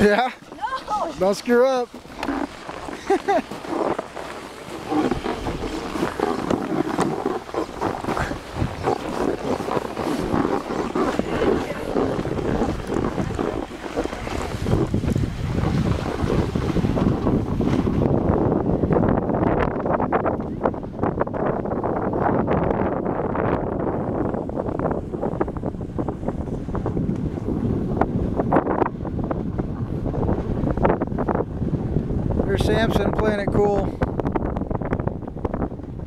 Yeah? No! Don't screw up. Here's Samson playing it cool.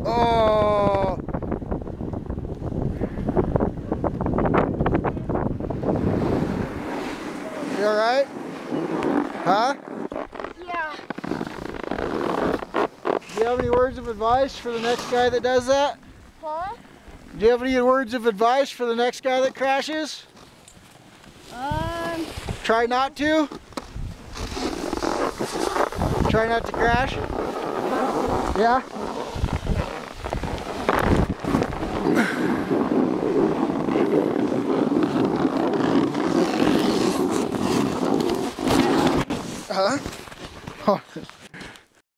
Oh! You alright? Huh? Yeah. Do you have any words of advice for the next guy that does that? Huh? Do you have any words of advice for the next guy that crashes? Try not to? Try not to crash? Yeah?